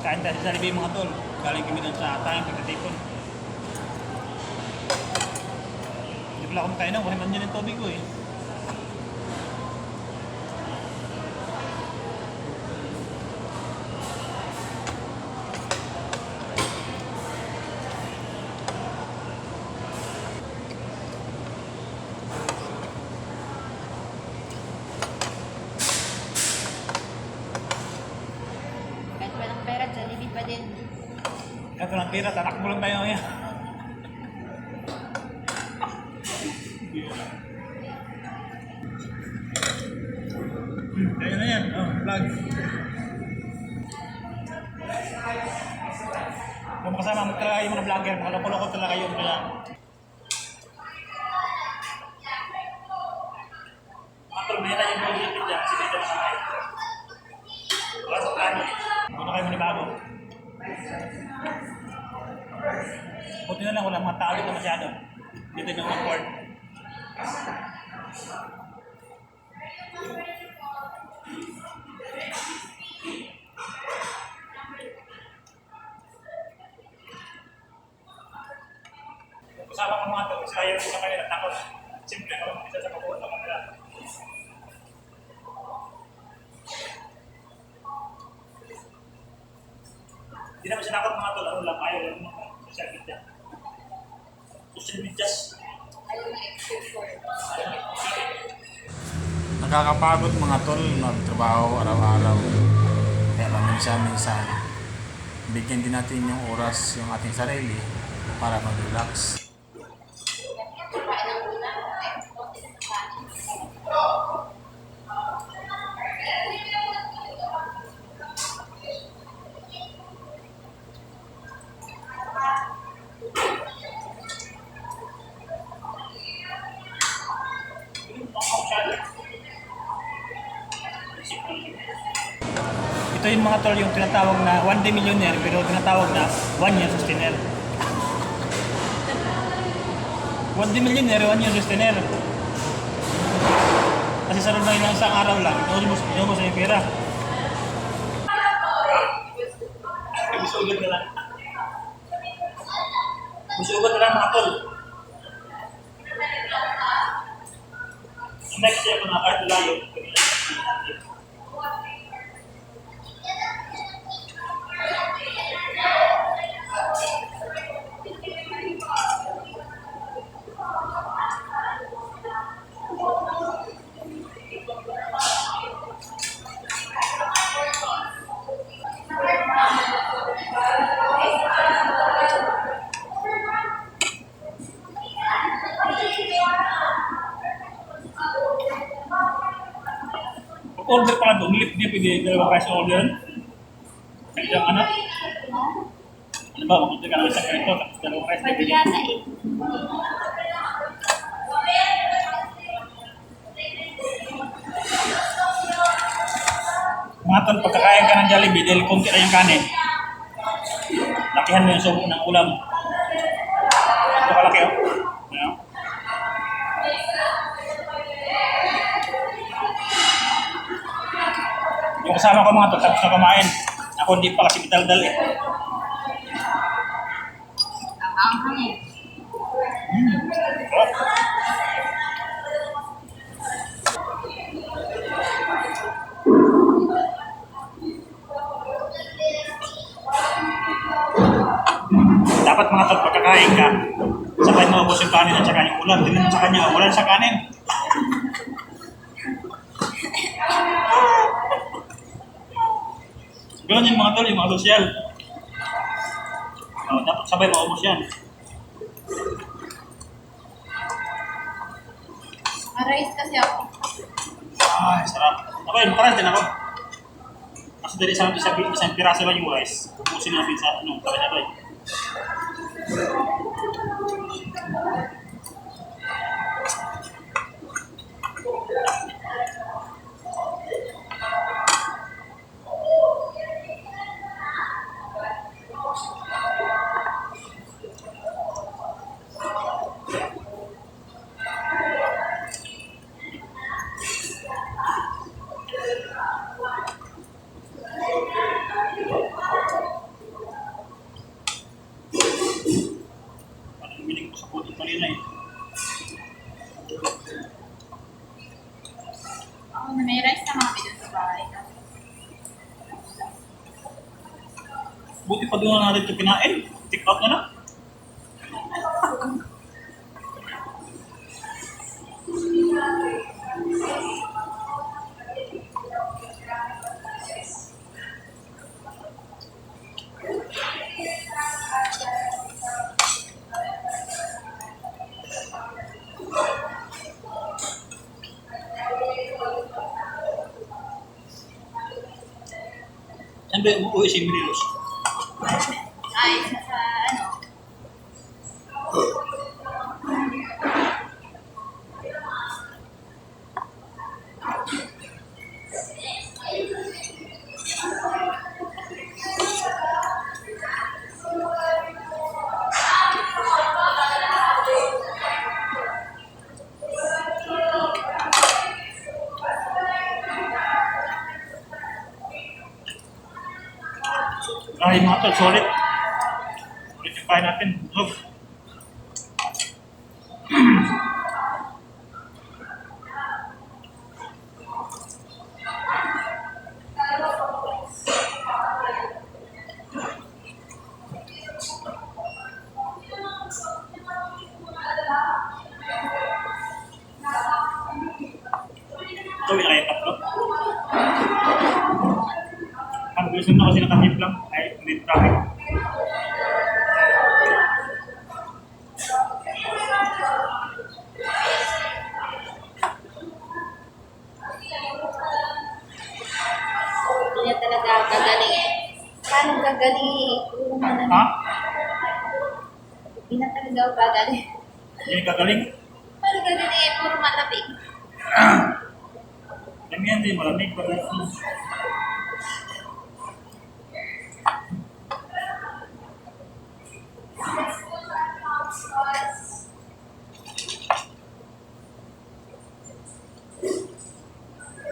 Kain tayo sa Jollibee mga tol. Galing kami doon sa tayong pagkatipon. Hindi pala ako makainom, kasi man yun yung tubig ko eh. Kahit walang pera, Jollibee pa din. Ito lang tira, tatakbo lang tayo ngayon. Kaya na yan, oh, vlog. Kung makasama mo talaga yung mga vlogger, mga loko-loko talaga yun. Kaya mga tol, may tayo yung bullshit dyan, kasi dito na kayo. Wala sa plano eh. Muna kayo manibago. Buti na lang, walang mga tao dito masyado. Dito yung awkward. Kasama ko mga ito, kasi ayaw ko sa kanila takot. Simple ko, isa sa kabuhat ng kanila. Hindi naman siya takot mga ito, ano lang, ayaw lang mga social media. Social media. Nakakapagod mga tol magtrabaho araw-araw. Kaya paminsan-minsan, bigyan din natin yung oras yung ating sarili para mag-relax. Ito yung mga tol, yung tinatawag na 1 day millionaire, pero tinatawag na 1 year sustainer. 1 day millionaire, 1 year sustainer. Kasi sa rin ng isang araw lang, inubos sa yung pera. Busugod na lang. Busugod na lang mga tol. Ang next year ko na kahit layo. Order pa doon, lift niya, pwede dalawang price order. Sa isang ano? Ano ba, makunti ka lang isang ganito, tapos dalawang price Pwede order. yata eh. Mga tol, pagkakain ka ng Jollibee, dahil konti na yung kanin, lakihan mo yung subo ng ulam. Ito kalaki oh. Ayan. Yung kasama ko mga tol, tapos na kumain. Ako hindi pa kasi bitaldal eh. Ang anghang eh. Oh. Dapat mga tol, pagkakain ka, sabay maubos yung kanin at saka yung ulam. Tingnan mo sa kanya, wala sa kanin. Ganun yung mga tol, yung mga sosyal. Dapat sabay maubos yan. Arais kasi ako. Ay, sarap. Ako yun, parang din ako. Kasi dali isang piraso lang yung rice. Ubusin natin sa sabay-sabay. Buti pa doon na natin ito kinain. Take out na lang. Saan ba yung uuwi si Mirilos? Ay, sa ano? Ay, mga tol, solid. Solid yung kain natin. Busog. Ito, yung kaya tatlo. Ang gusto na kasi nakahip lang. Ay, hindi traffic. Hindi niya talaga gagaling eh. Paano gagaling eh? Ha? Hindi na talaga ako gagaling. Hindi kagaling. Paano gagaling eh? Puro malamig. Alam yan, di malamig.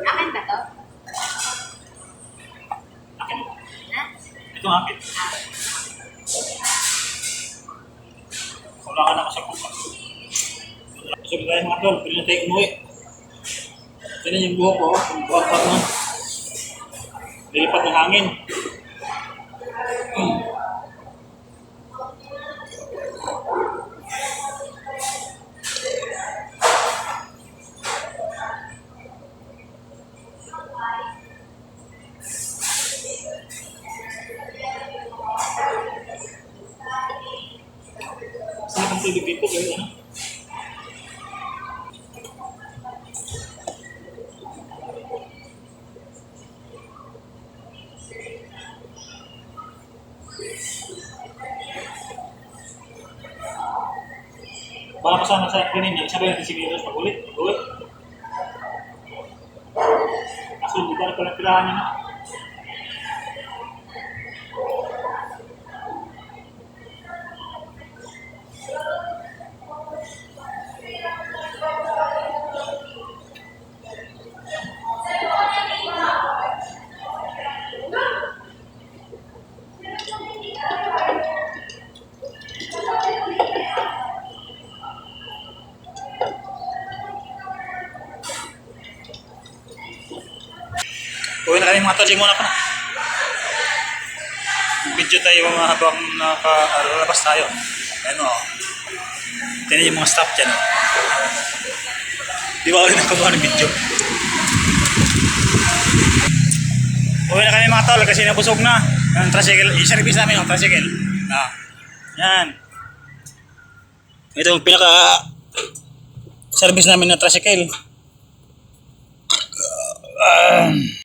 Akin ba to? Ha? Ito ang akin. Wala ka na kasagutan. Sabi tayo mga tol, pwede na tayo umuwi. Tignan yung buhok ko, yung buhok na. Lilipat ng hangin. Saan ang tubig dito? Kaya ano? Baka kasama sa kanina, isabay natin si Miros pag-ulit. Pag-ulit. Kaso hindi ka na pala tirahan niya na. Uwi na kami mga tol, muna pa na. Video tayo habang nakalabas tayo. Ano, tinan yung mga staff dyan. Di ba ulit nagpagawa ng video? Uwi na kami mga tol kasi nabusog na. Ang tricycle, yung service namin yung tricycle. Yan. Ito yung pinaka service namin ng tricycle.